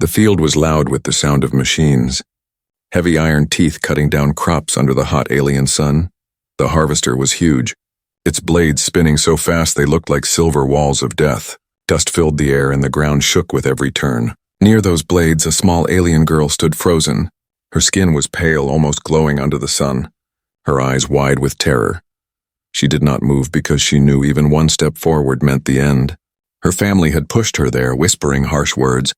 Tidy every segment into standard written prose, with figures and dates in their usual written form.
The field was loud with the sound of machines. Heavy iron teeth cutting down crops under the hot alien sun. The harvester was huge, its blades spinning so fast they looked like silver walls of death. Dust filled the air and the ground shook with every turn. Near those blades, a small alien girl stood frozen. Her skin was pale, almost glowing under the sun, her eyes wide with terror. She did not move because she knew even one step forward meant the end. Her family had pushed her there, whispering harsh words,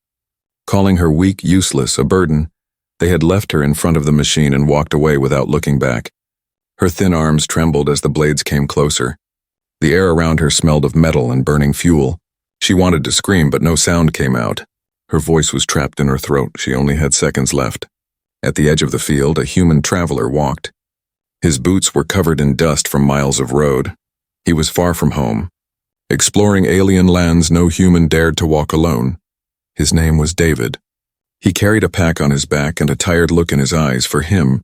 calling her weak, useless, a burden. They had left her in front of the machine and walked away without looking back. Her thin arms trembled as the blades came closer. The air around her smelled of metal and burning fuel. She wanted to scream, but no sound came out. Her voice was trapped in her throat. She only had seconds left. At the edge of the field, a human traveler walked. His boots were covered in dust from miles of road. He was far from home. Exploring alien lands no human dared to walk alone. His name was David. He carried a pack on his back and a tired look in his eyes. For him,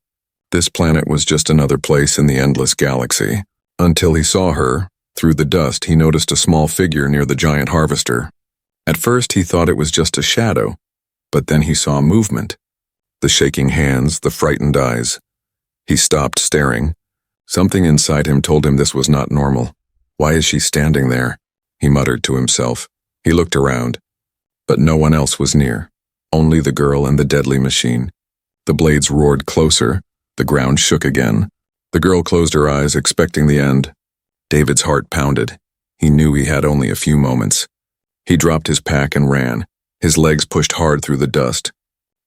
this planet was just another place in the endless galaxy. Until he saw her. Through the dust, he noticed a small figure near the giant harvester. At first, he thought it was just a shadow, but then he saw movement. The shaking hands, the frightened eyes. He stopped staring. Something inside him told him this was not normal. Why is she standing there? He muttered to himself. He looked around, but no one else was near. Only the girl and the deadly machine. The blades roared closer. The ground shook again. The girl closed her eyes, expecting the end. David's heart pounded. He knew he had only a few moments. He dropped his pack and ran. His legs pushed hard through the dust.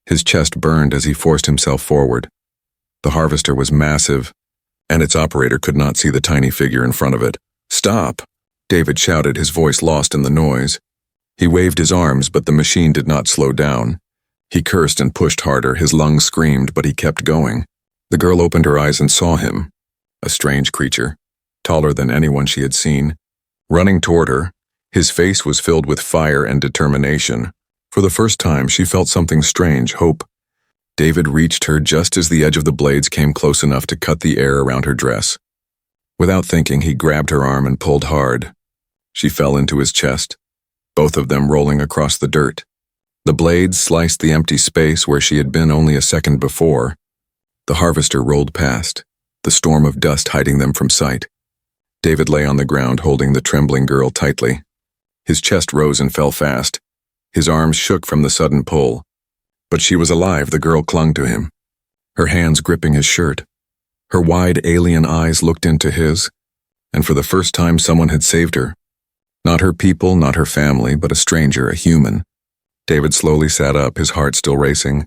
His chest burned as he forced himself forward. The harvester was massive, and its operator could not see the tiny figure in front of it. "Stop!" David shouted, his voice lost in the noise. He waved his arms, but the machine did not slow down. He cursed and pushed harder, his lungs screamed, but he kept going. The girl opened her eyes and saw him. A strange creature, taller than anyone she had seen. Running toward her, his face was filled with fire and determination. For the first time, she felt something strange, hope. David reached her just as the edge of the blades came close enough to cut the air around her dress. Without thinking, he grabbed her arm and pulled hard. She fell into his chest, both of them rolling across the dirt. The blades sliced the empty space where she had been only a second before. The harvester rolled past, the storm of dust hiding them from sight. David lay on the ground, holding the trembling girl tightly. His chest rose and fell fast. His arms shook from the sudden pull. But she was alive. The girl clung to him, her hands gripping his shirt. Her wide alien eyes looked into his, and for the first time someone had saved her. Not her people, not her family, but a stranger, a human. David slowly sat up, his heart still racing.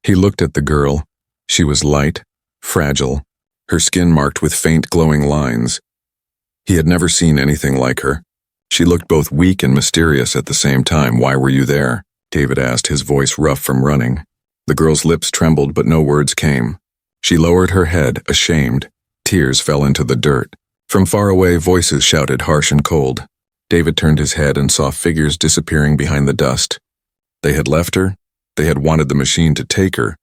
He looked at the girl. She was light, fragile, her skin marked with faint glowing lines. He had never seen anything like her. She looked both weak and mysterious at the same time. "Why were you there?" David asked, his voice rough from running. The girl's lips trembled, but no words came. She lowered her head, ashamed. Tears fell into the dirt. From far away, voices shouted, harsh and cold. David turned his head and saw figures disappearing behind the dust. They had left her. They had wanted the machine to take her.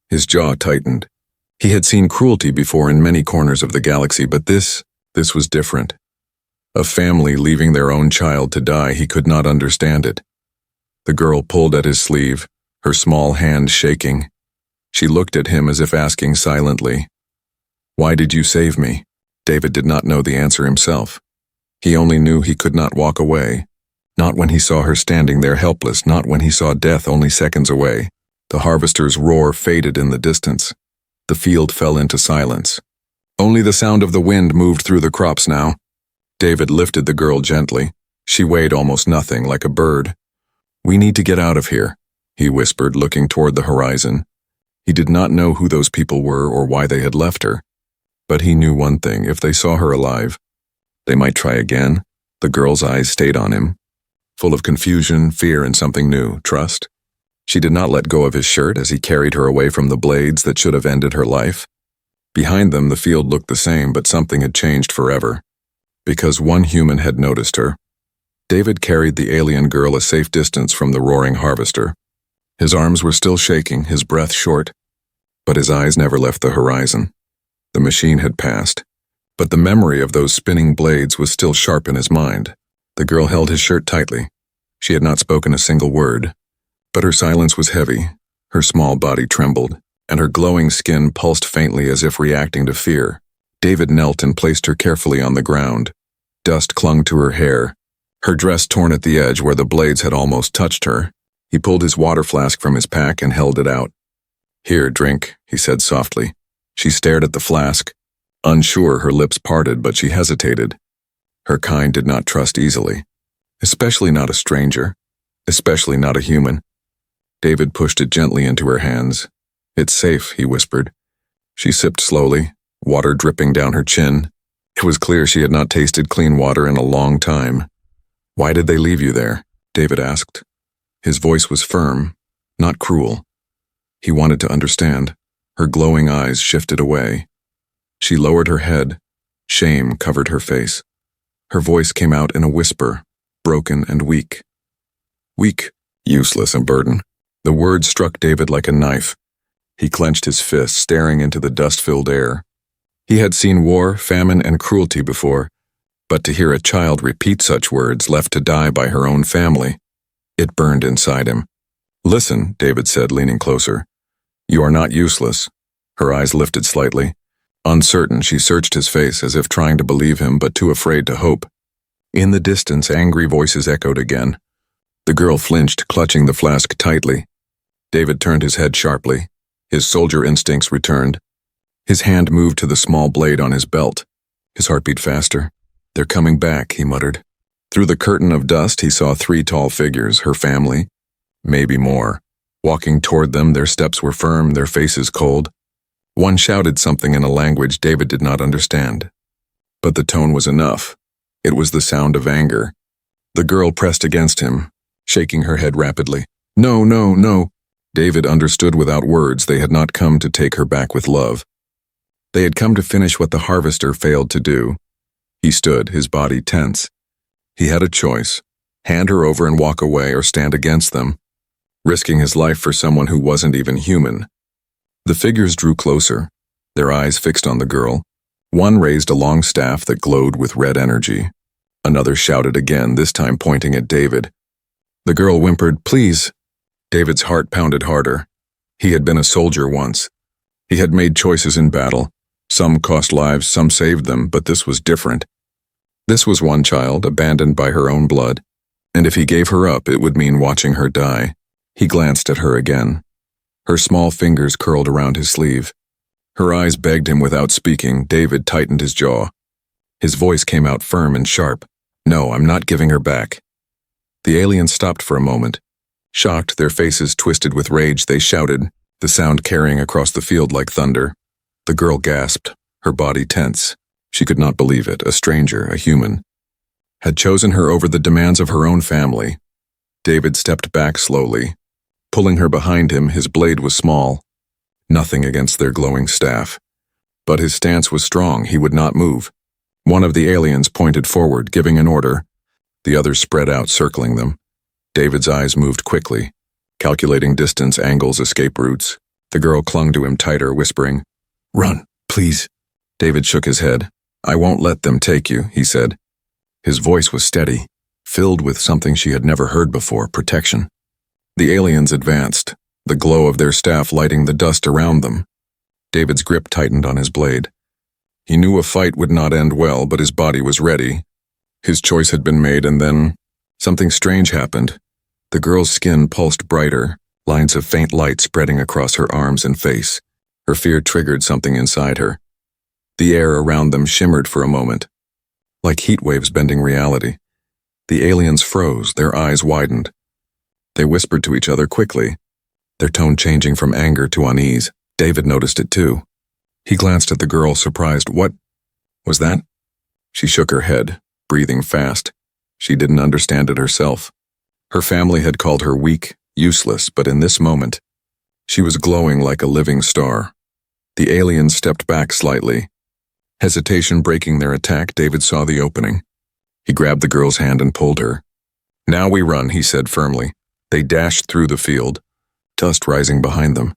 His jaw tightened. He had seen cruelty before in many corners of the galaxy, but this was different. A family leaving their own child to die, he could not understand it. The girl pulled at his sleeve, her small hand shaking. She looked at him as if asking silently, "Why did you save me?" David did not know the answer himself. He only knew he could not walk away. Not when he saw her standing there helpless, not when he saw death only seconds away. The harvester's roar faded in the distance. The field fell into silence. Only the sound of the wind moved through the crops now. David lifted the girl gently. She weighed almost nothing, like a bird. "We need to get out of here," he whispered, looking toward the horizon. He did not know who those people were or why they had left her. But he knew one thing: if they saw her alive, they might try again. The girl's eyes stayed on him, full of confusion, fear, and something new, trust. She did not let go of his shirt as he carried her away from the blades that should have ended her life. Behind them, the field looked the same, but something had changed forever. Because one human had noticed her. David carried the alien girl a safe distance from the roaring harvester. His arms were still shaking, his breath short, but his eyes never left the horizon. The machine had passed, but the memory of those spinning blades was still sharp in his mind. The girl held his shirt tightly. She had not spoken a single word, But her silence was heavy, her small body trembled, and her glowing skin pulsed faintly as if reacting to fear. David knelt and placed her carefully on the ground. Dust clung to her hair, her dress torn at the edge where the blades had almost touched her. He pulled his water flask from his pack and held it out. "Here, drink," he said softly. She stared at the flask. Unsure, her lips parted, but she hesitated. Her kind did not trust easily. Especially not a stranger. Especially not a human. David pushed it gently into her hands. "It's safe," he whispered. She sipped slowly, water dripping down her chin. It was clear she had not tasted clean water in a long time. "Why did they leave you there?" David asked. His voice was firm, not cruel. He wanted to understand. Her glowing eyes shifted away. She lowered her head. Shame covered her face. Her voice came out in a whisper, broken and weak. Weak, useless, and burden. The word struck David like a knife. He clenched his fist, staring into the dust-filled air. He had seen war, famine, and cruelty before, but to hear a child repeat such words, left to die by her own family, it burned inside him. "Listen," David said, leaning closer. "You are not useless." Her eyes lifted slightly. Uncertain, she searched his face as if trying to believe him, but too afraid to hope. In the distance, angry voices echoed again. The girl flinched, clutching the flask tightly. David turned his head sharply. His soldier instincts returned. His hand moved to the small blade on his belt. His heart beat faster. "They're coming back," he muttered. Through the curtain of dust, he saw 3 tall figures, her family, maybe more. Walking toward them, their steps were firm, their faces cold. One shouted something in a language David did not understand. But the tone was enough. It was the sound of anger. The girl pressed against him, shaking her head rapidly. "No, no, no." David understood without words they had not come to take her back with love. They had come to finish what the harvester failed to do. He stood, his body tense. He had a choice: hand her over and walk away, or stand against them, risking his life for someone who wasn't even human. The figures drew closer, their eyes fixed on the girl. One raised a long staff that glowed with red energy. Another shouted again, this time pointing at David. The girl whimpered, "Please." David's heart pounded harder. He had been a soldier once. He had made choices in battle. Some cost lives, some saved them, but this was different. This was one child, abandoned by her own blood, and if he gave her up, it would mean watching her die. He glanced at her again. Her small fingers curled around his sleeve. Her eyes begged him without speaking. David tightened his jaw. His voice came out firm and sharp. "No, I'm not giving her back." The aliens stopped for a moment. Shocked, their faces twisted with rage, they shouted, the sound carrying across the field like thunder. The girl gasped, her body tense. She could not believe it. A stranger, a human, had chosen her over the demands of her own family. David stepped back slowly. Pulling her behind him, his blade was small. Nothing against their glowing staff. But his stance was strong. He would not move. One of the aliens pointed forward, giving an order. The others spread out, circling them. David's eyes moved quickly, calculating distance, angles, escape routes. The girl clung to him tighter, whispering, "Run, please." David shook his head. "I won't let them take you," he said. His voice was steady, filled with something she had never heard before, protection. The aliens advanced, the glow of their staff lighting the dust around them. David's grip tightened on his blade. He knew a fight would not end well, but his body was ready. His choice had been made, and then something strange happened. The girl's skin pulsed brighter, lines of faint light spreading across her arms and face. Her fear triggered something inside her. The air around them shimmered for a moment, like heat waves bending reality. The aliens froze, their eyes widened. They whispered to each other quickly, their tone changing from anger to unease. David noticed it too. He glanced at the girl, surprised. "What was that?" She shook her head, breathing fast. She didn't understand it herself. Her family had called her weak, useless, but in this moment, she was glowing like a living star. The aliens stepped back slightly. Hesitation breaking their attack, David saw the opening. He grabbed the girl's hand and pulled her. "Now we run," he said firmly. They dashed through the field, dust rising behind them.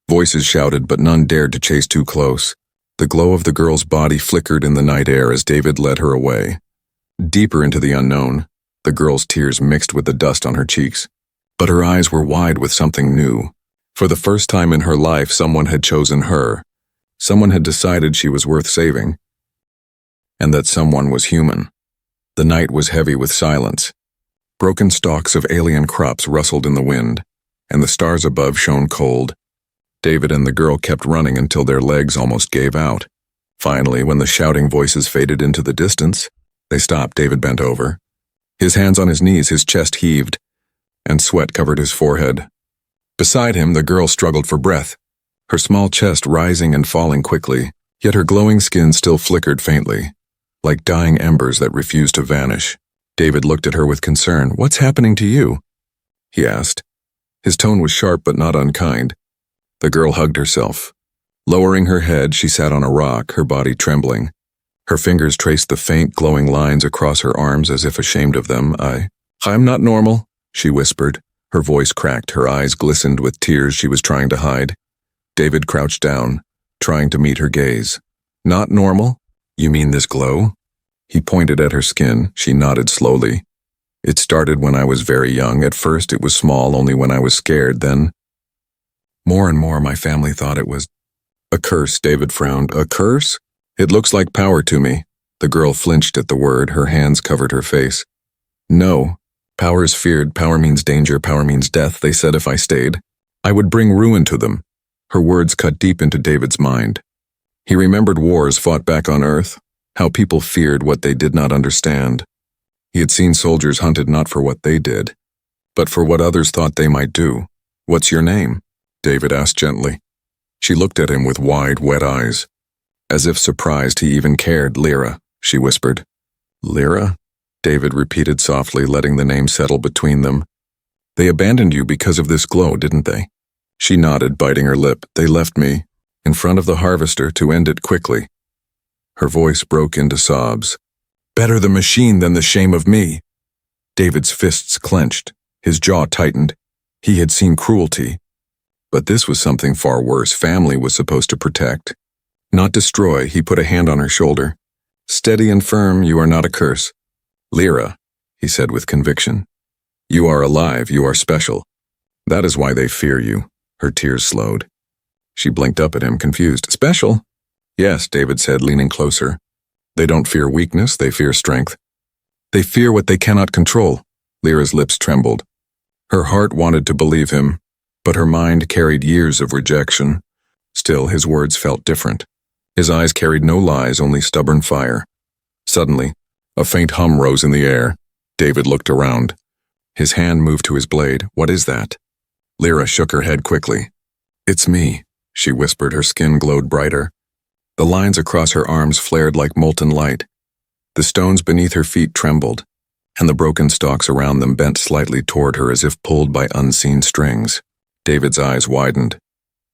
Voices shouted, but none dared to chase too close. The glow of the girl's body flickered in the night air as David led her away. Deeper into the unknown, the girl's tears mixed with the dust on her cheeks. but her eyes were wide with something new. For the first time in her life, someone had chosen her. Someone had decided she was worth saving. And that someone was human. The night was heavy with silence. Broken stalks of alien crops rustled in the wind, and the stars above shone cold. David and the girl kept running until their legs almost gave out. Finally, when the shouting voices faded into the distance, they stopped. David bent over. His hands on his knees, his chest heaved, and sweat covered his forehead. Beside him, the girl struggled for breath, her small chest rising and falling quickly, yet her glowing skin still flickered faintly, like dying embers that refused to vanish. David looked at her with concern. "What's happening to you?" he asked. His tone was sharp but not unkind. The girl hugged herself. Lowering her head, she sat on a rock, her body trembling. Her fingers traced the faint, glowing lines across her arms as if ashamed of them. I'm not normal," she whispered. Her voice cracked, her eyes glistened with tears she was trying to hide. David crouched down, trying to meet her gaze. "Not normal? You mean this glow?" He pointed at her skin. She nodded slowly. "It started when I was very young. At first it was small, only when I was scared. Then, more and more, my family thought it was a curse." David frowned. "A curse? It looks like power to me." The girl flinched at the word. Her hands covered her face. "No. Power is feared. Power means danger. Power means death. They said if I stayed, I would bring ruin to them." Her words cut deep into David's mind. He remembered wars fought back on Earth, how people feared what they did not understand. He had seen soldiers hunted not for what they did, but for what others thought they might do. "What's your name?" David asked gently. She looked at him with wide, wet eyes, as if surprised he even cared. "Lyra," she whispered. "Lyra?" David repeated softly, letting the name settle between them. "They abandoned you because of this glow, didn't they?" She nodded, biting her lip. "They left me in front of the harvester to end it quickly." Her voice broke into sobs. "Better the machine than the shame of me." David's fists clenched, his jaw tightened. He had seen cruelty. But this was something far worse. Family was supposed to protect, not destroy. He put a hand on her shoulder. "Steady and firm, you are not a curse. Lyra," he said with conviction. "You are alive, you are special. That is why they fear you." Her tears slowed. She blinked up at him, confused. "Special?" "Yes," David said, leaning closer. "They don't fear weakness, they fear strength. They fear what they cannot control." Lyra's lips trembled. Her heart wanted to believe him, but her mind carried years of rejection. Still, his words felt different. His eyes carried no lies, only stubborn fire. Suddenly, a faint hum rose in the air. David looked around. His hand moved to his blade. "What is that?" Lyra shook her head quickly. "It's me," she whispered. Her skin glowed brighter. The lines across her arms flared like molten light. The stones beneath her feet trembled, and the broken stalks around them bent slightly toward her as if pulled by unseen strings. David's eyes widened.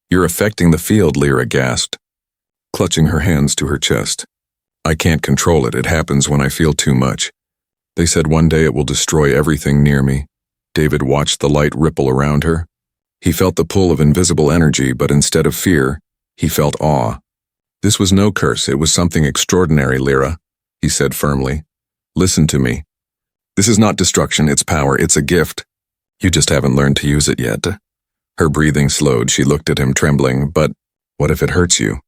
"You're affecting the field," Lyra gasped, clutching her hands to her chest. "I can't control it. It happens when I feel too much. They said one day it will destroy everything near me." David watched the light ripple around her. He felt the pull of invisible energy, but instead of fear, he felt awe. "This was no curse, it was something extraordinary, Lyra," he said firmly. "Listen to me. This is not destruction, it's power, it's a gift. You just haven't learned to use it yet." Her breathing slowed. She looked at him, trembling. "But what if it hurts you?"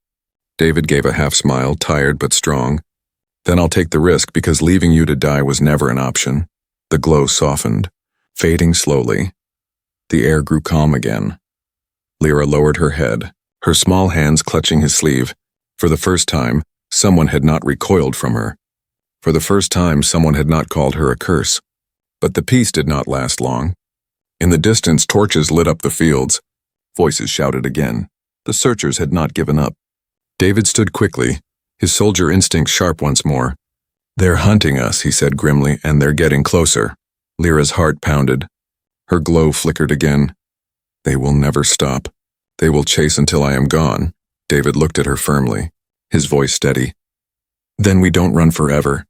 David gave a half smile, tired but strong. "Then I'll take the risk, because leaving you to die was never an option." The glow softened, fading slowly. The air grew calm again. Lyra lowered her head, her small hands clutching his sleeve. For the first time, someone had not recoiled from her. For the first time, someone had not called her a curse. But the peace did not last long. In the distance, torches lit up the fields. Voices shouted again. The searchers had not given up. David stood quickly, his soldier instinct sharp once more. "They're hunting us," he said grimly, "and they're getting closer." Lyra's heart pounded. Her glow flickered again. "They will never stop. They will chase until I am gone." David looked at her firmly, his voice steady. "Then we don't run forever.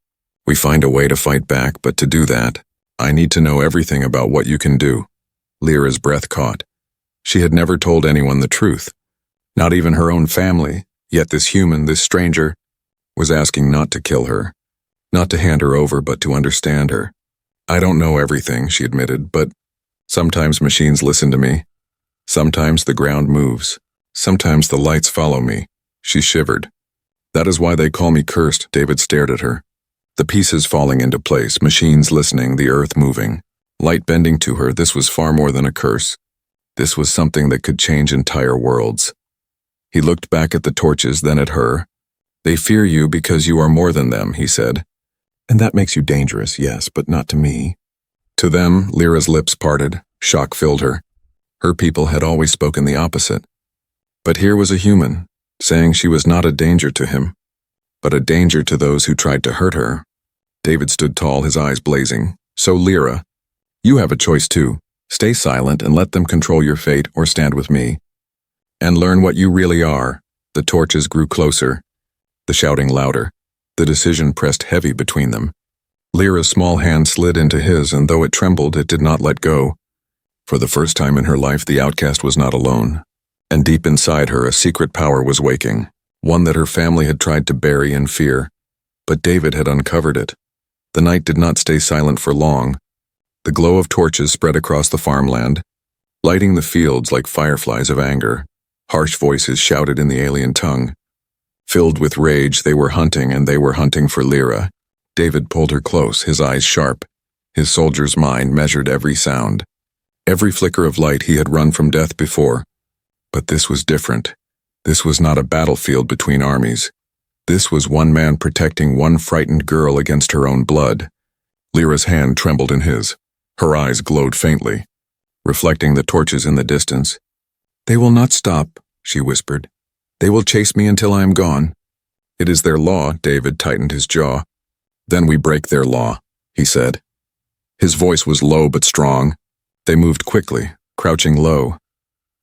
We find a way to fight back, but to do that, I need to know everything about what you can do." Lyra's breath caught. She had never told anyone the truth, not even her own family, yet this human, this stranger, was asking not to kill her, not to hand her over, but to understand her. "I don't know everything," she admitted, "but Sometimes machines listen to me. Sometimes the ground moves. Sometimes the lights follow me. She shivered. That is why they call me cursed. David stared at her. The pieces falling into place, machines listening, the earth moving. Light bending to her, this was far more than a curse. This was something that could change entire worlds. He looked back at the torches, then at her. They fear you because you are more than them, he said. And that makes you dangerous, yes, but not to me. To them, Lyra's lips parted. Shock filled her. Her people had always spoken the opposite. But here was a human, saying she was not a danger to him, but a danger to those who tried to hurt her. David stood tall, his eyes blazing. So Lyra, you have a choice too. Stay silent and let them control your fate, or stand with me. And learn what you really are. The torches grew closer, the shouting louder. The decision pressed heavy between them. Lyra's small hand slid into his, and though it trembled, it did not let go. For the first time in her life, the outcast was not alone. And deep inside her, a secret power was waking, one that her family had tried to bury in fear. But David had uncovered it. The night did not stay silent for long. The glow of torches spread across the farmland, lighting the fields like fireflies of anger. Harsh voices shouted in the alien tongue. Filled with rage, they were hunting, and they were hunting for Lyra. David pulled her close, his eyes sharp. His soldier's mind measured every sound. Every flicker of light. He had run from death before. But this was different. This was not a battlefield between armies. This was one man protecting one frightened girl against her own blood. Lyra's hand trembled in his. Her eyes glowed faintly, reflecting the torches in the distance. They will not stop, she whispered. They will chase me until I am gone. It is their law. David tightened his jaw. Then we break their law, he said. His voice was low but strong. They moved quickly, crouching low,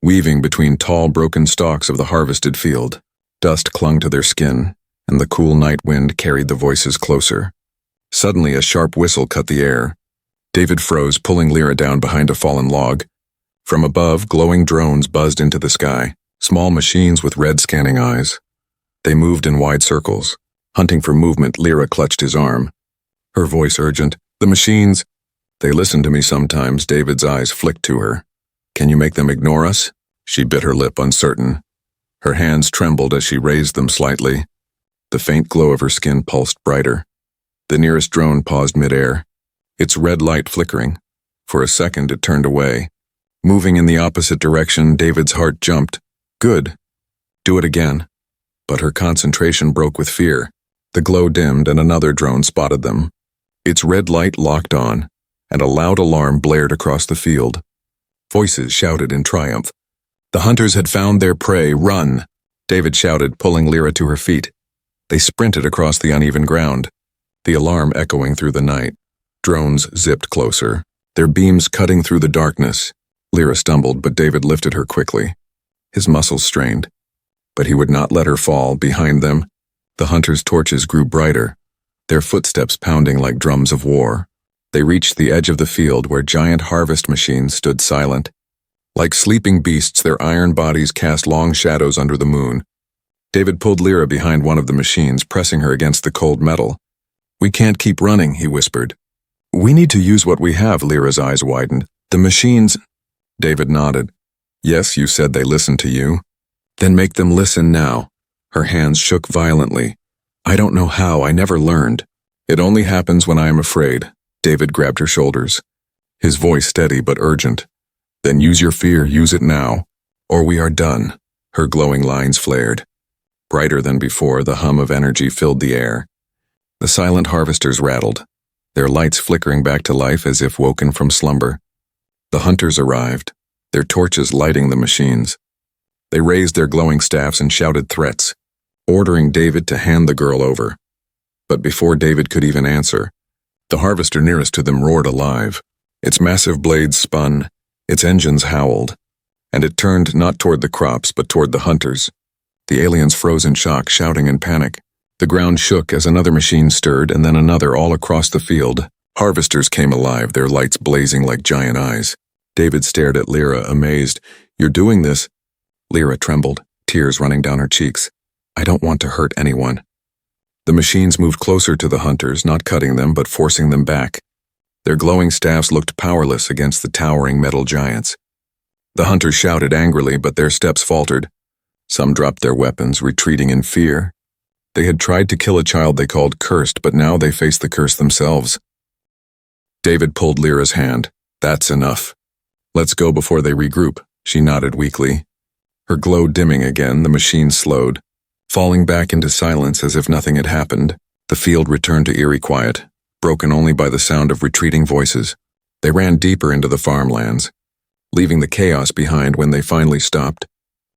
weaving between tall, broken stalks of the harvested field. Dust clung to their skin, and the cool night wind carried the voices closer. Suddenly, a sharp whistle cut the air. David froze, pulling Lyra down behind a fallen log. From above, glowing drones buzzed into the sky, small machines with red scanning eyes. They moved in wide circles. Hunting for movement, Lyra clutched his arm. Her voice urgent. The machines. They listen to me sometimes. David's eyes flicked to her. Can you make them ignore us? She bit her lip, uncertain. Her hands trembled as she raised them slightly. The faint glow of her skin pulsed brighter. The nearest drone paused midair, its red light flickering. For a second, it turned away. Moving in the opposite direction, David's heart jumped. Good. Do it again. But her concentration broke with fear. The glow dimmed, and another drone spotted them. Its red light locked on, and a loud alarm blared across the field. Voices shouted in triumph. The hunters had found their prey. Run! David shouted, pulling Lyra to her feet. They sprinted across the uneven ground, the alarm echoing through the night. Drones zipped closer, their beams cutting through the darkness. Lyra stumbled, but David lifted her quickly. His muscles strained, but he would not let her fall. Behind them, the hunters' torches grew brighter, their footsteps pounding like drums of war. They reached the edge of the field where giant harvest machines stood silent. Like sleeping beasts, their iron bodies cast long shadows under the moon. David pulled Lyra behind one of the machines, pressing her against the cold metal. We can't keep running, he whispered. We need to use what we have. Lyra's eyes widened. The machines... David nodded. Yes, you said they listened to you. Then make them listen now. Her hands shook violently. I don't know how. I never learned. It only happens when I am afraid. David grabbed her shoulders, his voice steady but urgent. Then use your fear. Use it now, or we are done. Her glowing lines flared. Brighter than before, the hum of energy filled the air. The silent harvesters rattled, their lights flickering back to life as if woken from slumber. The hunters arrived, their torches lighting the machines. They raised their glowing staffs and shouted threats, ordering David to hand the girl over. But before David could even answer, the harvester nearest to them roared alive. Its massive blades spun, its engines howled, and it turned not toward the crops but toward the hunters. The aliens froze in shock, shouting in panic. The ground shook as another machine stirred, and then another all across the field. Harvesters came alive, their lights blazing like giant eyes. David stared at Lyra, amazed. You're doing this? Lyra trembled, tears running down her cheeks. I don't want to hurt anyone. The machines moved closer to the hunters, not cutting them but forcing them back. Their glowing staffs looked powerless against the towering metal giants. The hunters shouted angrily, but their steps faltered. Some dropped their weapons, retreating in fear. They had tried to kill a child they called cursed, but now they faced the curse themselves. David pulled Lyra's hand. "That's enough. Let's go before they regroup," she nodded weakly. Her glow dimming again, the machine slowed. Falling back into silence as if nothing had happened, the field returned to eerie quiet, broken only by the sound of retreating voices. They ran deeper into the farmlands, leaving the chaos behind when they finally stopped.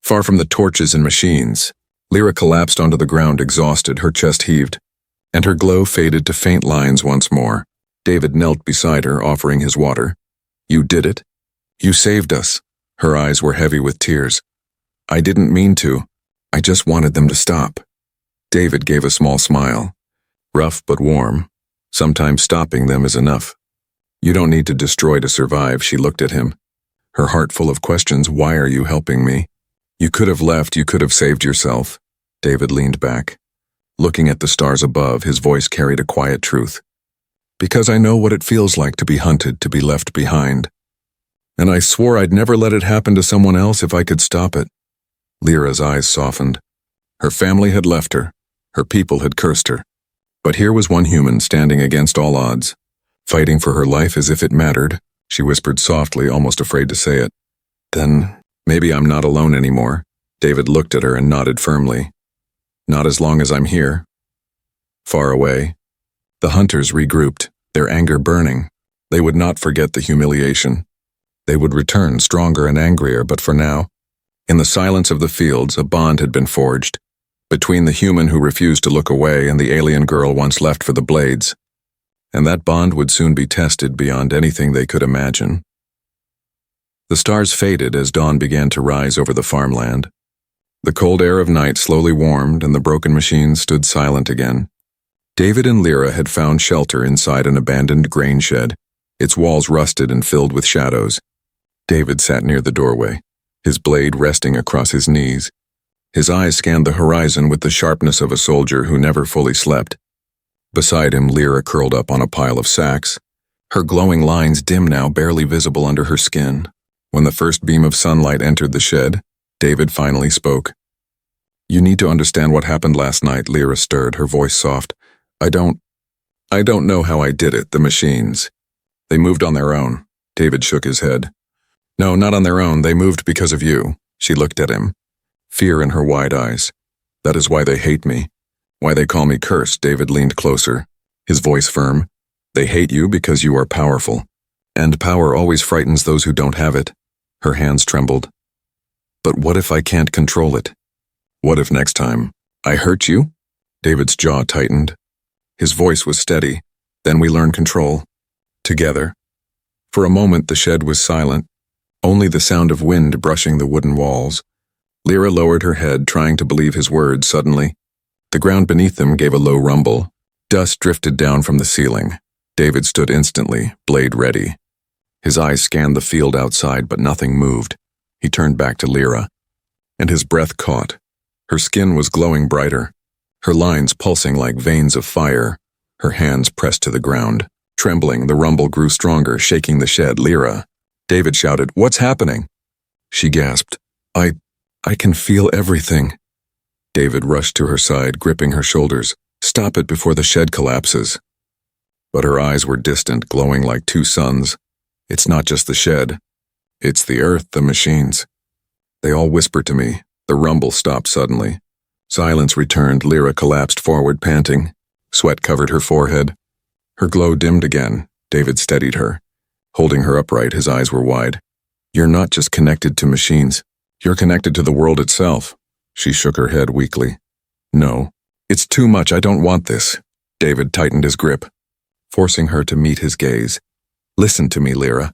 Far from the torches and machines, Lyra collapsed onto the ground exhausted, her chest heaved, and her glow faded to faint lines once more. David knelt beside her, offering his water. "You did it. You saved us." Her eyes were heavy with tears. "I didn't mean to. I just wanted them to stop." David gave a small smile. Rough but warm. "Sometimes stopping them is enough. You don't need to destroy to survive." She looked at him, her heart full of questions. "Why are you helping me? You could have left, you could have saved yourself." David leaned back, looking at the stars above. His voice carried a quiet truth. "Because I know what it feels like to be hunted, to be left behind. And I swore I'd never let it happen to someone else if I could stop it." Lyra's eyes softened. Her family had left her. Her people had cursed her. But here was one human standing against all odds, fighting for her life as if it mattered. She whispered softly, almost afraid to say it. "Then maybe I'm not alone anymore." David looked at her and nodded firmly. "Not as long as I'm here." Far away, the hunters regrouped, their anger burning. They would not forget the humiliation. They would return stronger and angrier, but for now, in the silence of the fields, a bond had been forged between the human who refused to look away and the alien girl once left for the blades. And that bond would soon be tested beyond anything they could imagine. The stars faded as dawn began to rise over the farmland. The cold air of night slowly warmed, and the broken machines stood silent again. David and Lyra had found shelter inside an abandoned grain shed, its walls rusted and filled with shadows. David sat near the doorway, his blade resting across his knees. His eyes scanned the horizon with the sharpness of a soldier who never fully slept. Beside him, Lyra curled up on a pile of sacks, her glowing lines dim now, barely visible under her skin. When the first beam of sunlight entered the shed, David finally spoke. "You need to understand what happened last night," Lyra stirred, her voice soft. I don't know how I did it, the machines. They moved on their own." David shook his head. "No, not on their own. They moved because of you." She looked at him, fear in her wide eyes. "That is why they hate me. Why they call me cursed." David leaned closer, his voice firm. "They hate you because you are powerful. And power always frightens those who don't have it." Her hands trembled. "But what if I can't control it? What if next time I hurt you?" David's jaw tightened. His voice was steady. "Then we learn control. Together." For a moment the shed was silent, only the sound of wind brushing the wooden walls. Lyra lowered her head, trying to believe his words. Suddenly, the ground beneath them gave a low rumble. Dust drifted down from the ceiling. David stood instantly, blade ready. His eyes scanned the field outside, but nothing moved. He turned back to Lyra, and his breath caught. Her skin was glowing brighter, her lines pulsing like veins of fire, her hands pressed to the ground. Trembling, the rumble grew stronger, shaking the shed. "Lyra!" David shouted, "What's happening?" She gasped, I can feel everything." David rushed to her side, gripping her shoulders. "Stop it before the shed collapses." But her eyes were distant, glowing like two suns. "It's not just the shed. It's the earth, the machines." They all whispered to me. The rumble stopped suddenly. Silence returned. Lyra collapsed forward, panting. Sweat covered her forehead. Her glow dimmed again. David steadied her, holding her upright. His eyes were wide. "You're not just connected to machines. You're connected to the world itself." She shook her head weakly. "No. It's too much. I don't want this." David tightened his grip, forcing her to meet his gaze. "Listen to me, Lyra.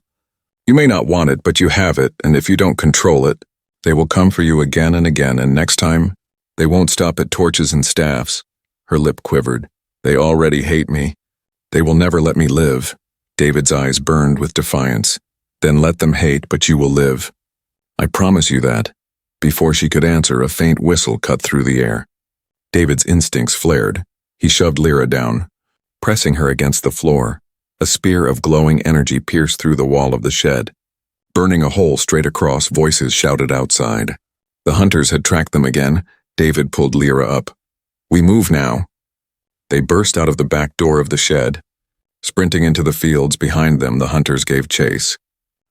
You may not want it, but you have it, and if you don't control it, they will come for you again and again, and next time, they won't stop at torches and staffs." Her lip quivered. "They already hate me. They will never let me live." David's eyes burned with defiance. "Then let them hate, but you will live. I promise you that." Before she could answer, a faint whistle cut through the air. David's instincts flared. He shoved Lyra down, pressing her against the floor. A spear of glowing energy pierced through the wall of the shed. Burning a hole straight across, voices shouted outside. The hunters had tracked them again. David pulled Lyra up. "We move now." They burst out of the back door of the shed. Sprinting into the fields behind them, the hunters gave chase,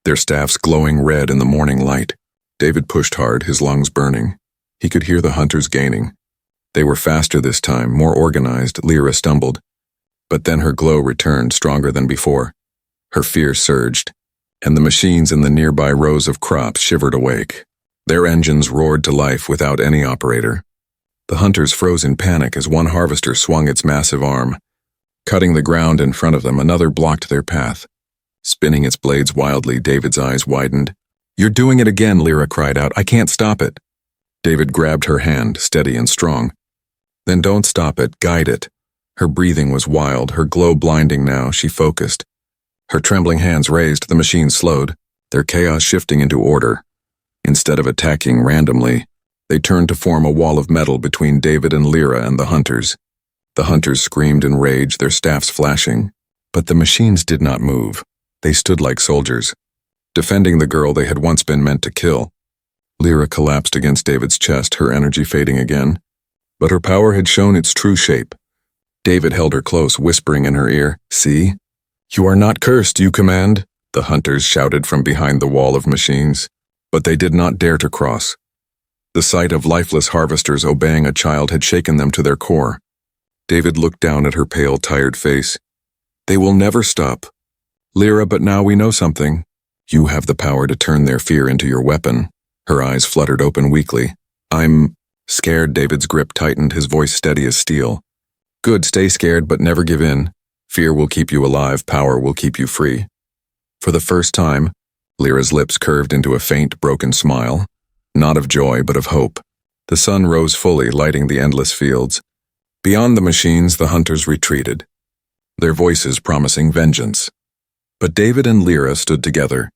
their staffs glowing red in the morning light. David pushed hard, his lungs burning. He could hear the hunters gaining. They were faster this time, more organized. Lyra stumbled. But then her glow returned, stronger than before. Her fear surged, and the machines in the nearby rows of crops shivered awake. Their engines roared to life without any operator. The hunters froze in panic as one harvester swung its massive arm. Cutting the ground in front of them, another blocked their path. Spinning its blades wildly, David's eyes widened. "You're doing it again," Lyra cried out. "I can't stop it." David grabbed her hand, steady and strong. "Then don't stop it, guide it." Her breathing was wild, her glow blinding now. She focused. Her trembling hands raised, the machine slowed, their chaos shifting into order. Instead of attacking randomly, they turned to form a wall of metal between David and Lyra and the hunters. The hunters screamed in rage, their staffs flashing. But the machines did not move. They stood like soldiers, defending the girl they had once been meant to kill. Lyra collapsed against David's chest, her energy fading again. But her power had shown its true shape. David held her close, whispering in her ear, "See? You are not cursed, you command," the hunters shouted from behind the wall of machines. But they did not dare to cross. The sight of lifeless harvesters obeying a child had shaken them to their core. David looked down at her pale, tired face. "They will never stop. Lyra, but now we know something. You have the power to turn their fear into your weapon." Her eyes fluttered open weakly. "I'm scared." David's grip tightened, his voice steady as steel. "Good, stay scared, but never give in. Fear will keep you alive, power will keep you free." For the first time, Lyra's lips curved into a faint, broken smile. Not of joy, but of hope. The sun rose fully, lighting the endless fields. Beyond the machines, the hunters retreated, their voices promising vengeance. But David and Lyra stood together,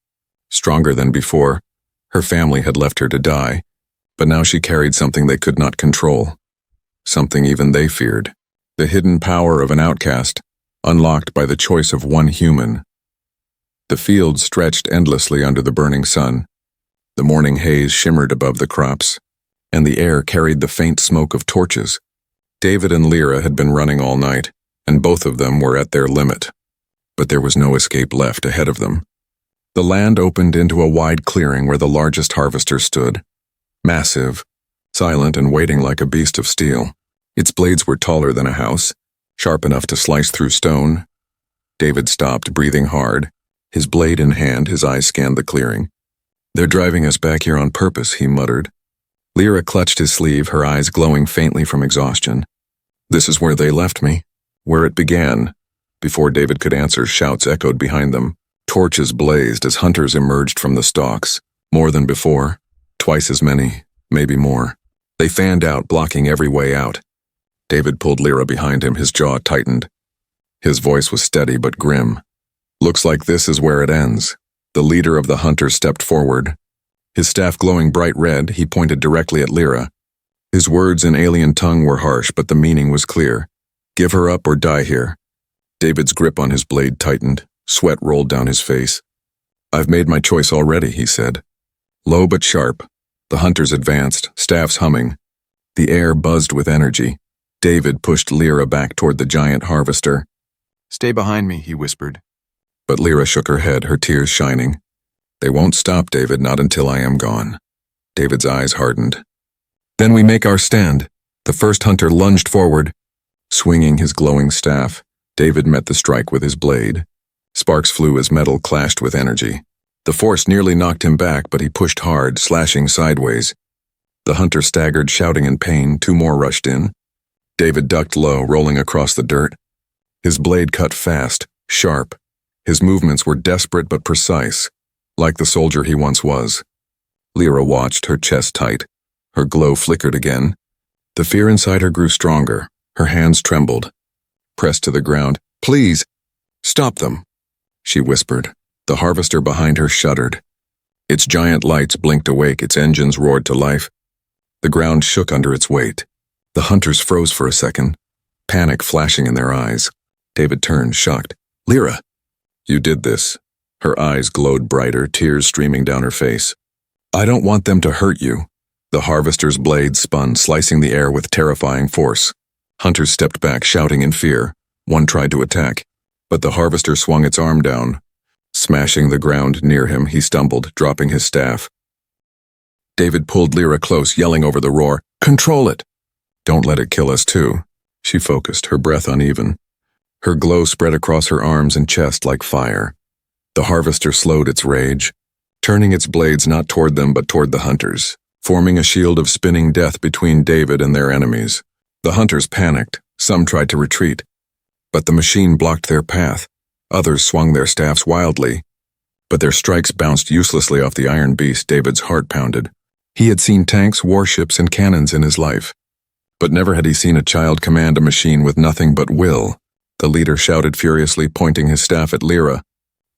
stronger than before. Her family had left her to die, but now she carried something they could not control. Something even they feared. The hidden power of an outcast, unlocked by the choice of one human. The fields stretched endlessly under the burning sun. The morning haze shimmered above the crops, and the air carried the faint smoke of torches. David and Lyra had been running all night, and both of them were at their limit. But there was no escape left ahead of them. The land opened into a wide clearing where the largest harvester stood. Massive, silent and waiting like a beast of steel. Its blades were taller than a house, sharp enough to slice through stone. David stopped, breathing hard. His blade in hand, his eyes scanned the clearing. "They're driving us back here on purpose," he muttered. Lyra clutched his sleeve, her eyes glowing faintly from exhaustion. "This is where they left me, where it began." Before David could answer, shouts echoed behind them. Torches blazed as hunters emerged from the stalks. More than before, twice as many, maybe more. They fanned out, blocking every way out. David pulled Lyra behind him, his jaw tightened. His voice was steady but grim. "Looks like this is where it ends." The leader of the hunters stepped forward. His staff glowing bright red, he pointed directly at Lyra. His words in alien tongue were harsh, but the meaning was clear. "Give her up or die here." David's grip on his blade tightened. Sweat rolled down his face. "I've made my choice already," he said. Low but sharp, the hunters advanced, staffs humming. The air buzzed with energy. David pushed Lyra back toward the giant harvester. "Stay behind me," he whispered. But Lyra shook her head, her tears shining. "They won't stop, David, not until I am gone." David's eyes hardened. "Then we make our stand." The first hunter lunged forward. Swinging his glowing staff, David met the strike with his blade. Sparks flew as metal clashed with energy. The force nearly knocked him back, but he pushed hard, slashing sideways. The hunter staggered, shouting in pain. Two more rushed in. David ducked low, rolling across the dirt. His blade cut fast, sharp. His movements were desperate but precise, like the soldier he once was. Lyra watched, her chest tight. Her glow flickered again. The fear inside her grew stronger. Her hands trembled. Pressed to the ground. "Please, stop them," she whispered. The harvester behind her shuddered. Its giant lights blinked awake, its engines roared to life. The ground shook under its weight. The hunters froze for a second, panic flashing in their eyes. David turned, shocked. "Lyra, You did this. Her eyes glowed brighter, tears streaming down her face. I don't want them to hurt you. The harvester's blade spun, slicing the air with terrifying force. Hunters stepped back, shouting in fear. One tried to attack, but the harvester swung its arm down. Smashing the ground near him, he stumbled, dropping his staff. David pulled Lyra close, yelling over the roar, "Control it!" "Don't let it kill us too." She focused, her breath uneven. Her glow spread across her arms and chest like fire. The harvester slowed its rage, turning its blades not toward them but toward the hunters, forming a shield of spinning death between David and their enemies. The hunters panicked. Some tried to retreat, but the machine blocked their path. Others swung their staffs wildly, but their strikes bounced uselessly off the iron beast. David's heart pounded. He had seen tanks, warships, and cannons in his life, but never had he seen a child command a machine with nothing but will. The leader shouted furiously, pointing his staff at Lyra.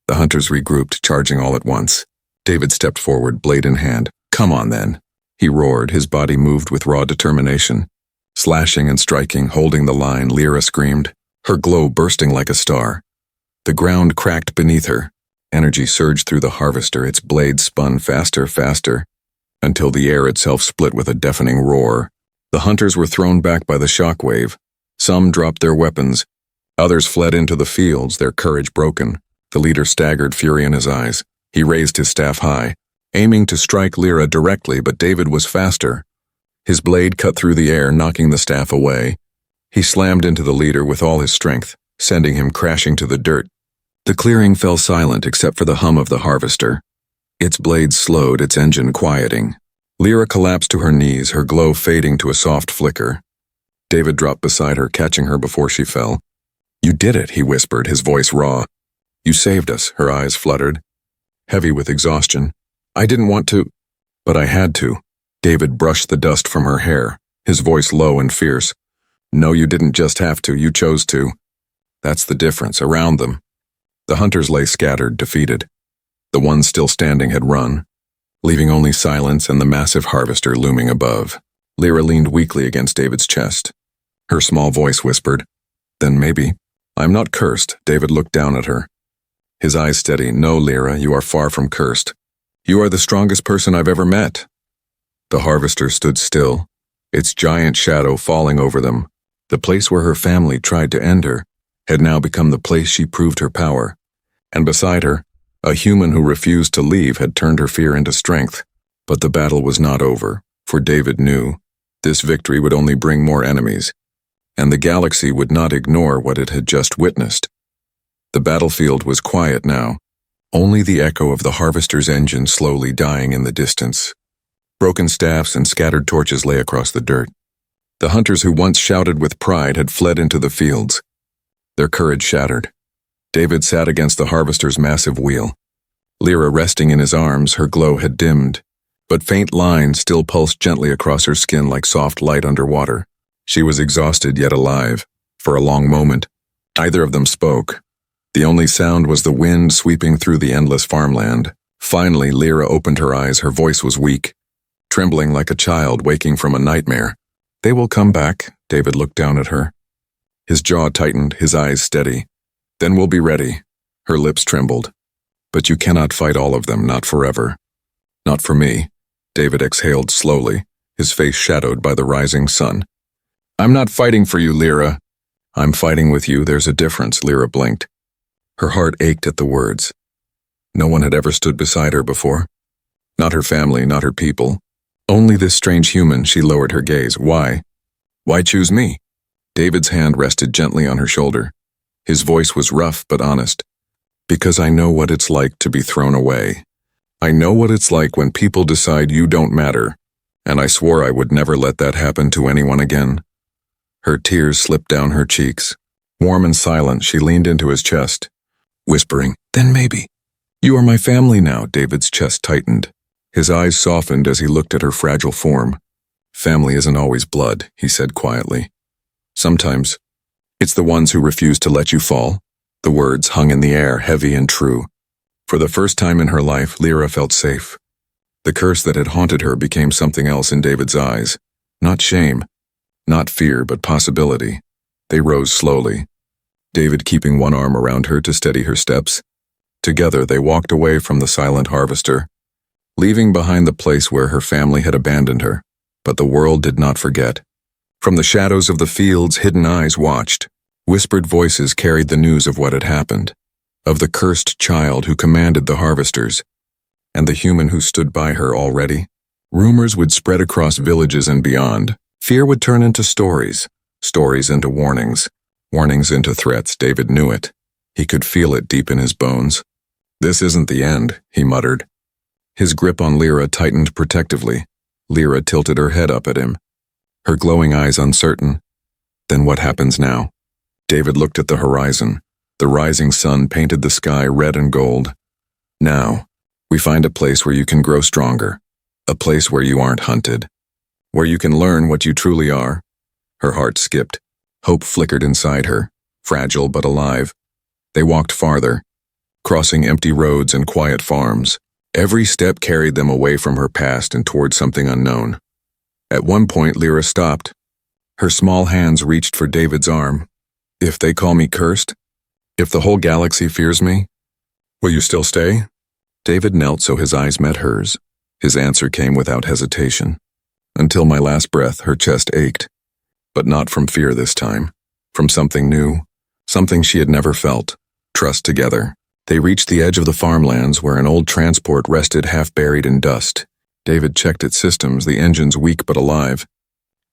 The hunters regrouped, charging all at once. David stepped forward, blade in hand. "Come on, then." He roared, his body moved with raw determination. Slashing and striking, holding the line, Lyra screamed, her glow bursting like a star. The ground cracked beneath her. Energy surged through the harvester, its blade spun faster, until the air itself split with a deafening roar. The hunters were thrown back by the shockwave. Some dropped their weapons. Others fled into the fields, their courage broken. The leader staggered, fury in his eyes. He raised his staff high, aiming to strike Lyra directly, but David was faster. His blade cut through the air, knocking the staff away. He slammed into the leader with all his strength, sending him crashing to the dirt. The clearing fell silent except for the hum of the harvester. Its blade slowed, its engine quieting. Lyra collapsed to her knees, her glow fading to a soft flicker. David dropped beside her, catching her before she fell. "You did it," he whispered, his voice raw. "You saved us." Her eyes fluttered, heavy with exhaustion. "I didn't want to, but I had to." David brushed the dust from her hair, his voice low and fierce. "No, you didn't just have to, you chose to. That's the difference." Around them, the hunters lay scattered, defeated. The ones still standing had run, leaving only silence and the massive harvester looming above. Lyra leaned weakly against David's chest. Her small voice whispered, "Then maybe." "I'm not cursed." David looked down at her, his eyes steady. "No, Lyra, you are far from cursed. You are the strongest person I've ever met." The harvester stood still, its giant shadow falling over them. The place where her family tried to end her had now become the place she proved her power. And beside her, a human who refused to leave had turned her fear into strength. But the battle was not over, for David knew this victory would only bring more enemies, and the galaxy would not ignore what it had just witnessed. The battlefield was quiet now, only the echo of the harvester's engine slowly dying in the distance. Broken staffs and scattered torches lay across the dirt. The hunters who once shouted with pride had fled into the fields, their courage shattered. David sat against the harvester's massive wheel. Lyra resting in his arms, her glow had dimmed, but faint lines still pulsed gently across her skin like soft light underwater. She was exhausted yet alive. For a long moment, neither of them spoke. The only sound was the wind sweeping through the endless farmland. Finally, Lyra opened her eyes. Her voice was weak, trembling like a child waking from a nightmare. "They will come back." David looked down at her. His jaw tightened, his eyes steady. "Then we'll be ready." Her lips trembled. "But you cannot fight all of them, not forever." "Not for me." David exhaled slowly, his face shadowed by the rising sun. "I'm not fighting for you, Lyra." "I'm fighting with you, there's a difference," Lyra blinked. Her heart ached at the words. No one had ever stood beside her before. Not her family, not her people. Only this strange human. She lowered her gaze. "Why? Why choose me?" David's hand rested gently on her shoulder. His voice was rough but honest. "Because I know what it's like to be thrown away. I know what it's like when people decide you don't matter, and I swore I would never let that happen to anyone again." Her tears slipped down her cheeks. Warm and silent, she leaned into his chest, whispering, "Then maybe." "You are my family now." David's chest tightened. His eyes softened as he looked at her fragile form. "Family isn't always blood," he said quietly. "Sometimes it's the ones who refuse to let you fall." The words hung in the air, heavy and true. For the first time in her life, Lyra felt safe. The curse that had haunted her became something else in David's eyes. Not shame, not fear, but possibility. They rose slowly, David keeping one arm around her to steady her steps. Together they walked away from the silent harvester, leaving behind the place where her family had abandoned her. But the world did not forget. From the shadows of the fields, hidden eyes watched. Whispered voices carried the news of what had happened, of the cursed child who commanded the harvesters, and the human who stood by her already. Rumors would spread across villages and beyond. Fear would turn into stories, stories into warnings, warnings into threats. David knew it. He could feel it deep in his bones. "This isn't the end," he muttered. His grip on Lyra tightened protectively. Lyra tilted her head up at him, her glowing eyes uncertain. Then what happens now? David looked at the horizon. The rising sun painted the sky red and gold. "Now, we find a place where you can grow stronger, a place where you aren't hunted, where you can learn what you truly are." Her heart skipped. Hope flickered inside her, fragile but alive. They walked farther, crossing empty roads and quiet farms. Every step carried them away from her past and toward something unknown. At one point, Lyra stopped. Her small hands reached for David's arm. "If they call me cursed? If the whole galaxy fears me? Will you still stay?" David knelt so his eyes met hers. His answer came without hesitation. "Until my last breath," her chest ached. But not from fear this time. From something new, something she had never felt. Trust. Together, they reached the edge of the farmlands where an old transport rested half buried in dust. David checked its systems, the engines weak but alive.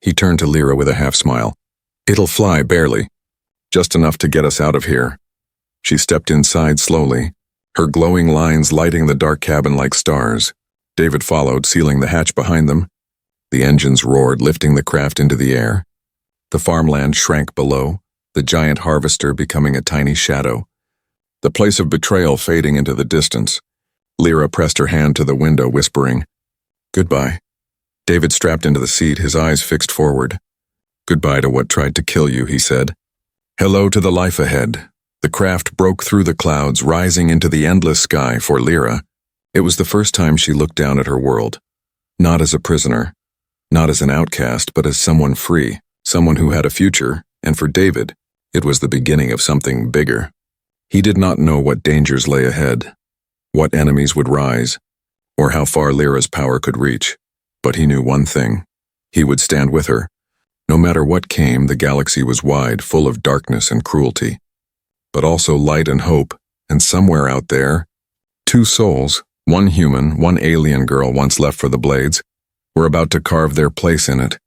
He turned to Lyra with a half-smile. "It'll fly, barely. Just enough to get us out of here." She stepped inside slowly, her glowing lines lighting the dark cabin like stars. David followed, sealing the hatch behind them. The engines roared, lifting the craft into the air. The farmland shrank below, the giant harvester becoming a tiny shadow. The place of betrayal fading into the distance. Lyra pressed her hand to the window, whispering, "Goodbye." David strapped into the seat, his eyes fixed forward. "Goodbye to what tried to kill you," he said. "Hello to the life ahead." The craft broke through the clouds, rising into the endless sky. For Lyra, it was the first time she looked down at her world. Not as a prisoner, not as an outcast, but as someone free, someone who had a future, and for David, it was the beginning of something bigger. He did not know what dangers lay ahead, what enemies would rise, or how far Lyra's power could reach. But he knew one thing. He would stand with her. No matter what came, the galaxy was wide, full of darkness and cruelty. But also light and hope, and somewhere out there, two souls, one human, one alien girl once left for the Blades, were about to carve their place in it.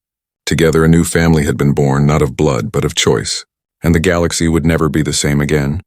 Together a new family had been born, not of blood, but of choice. And the galaxy would never be the same again.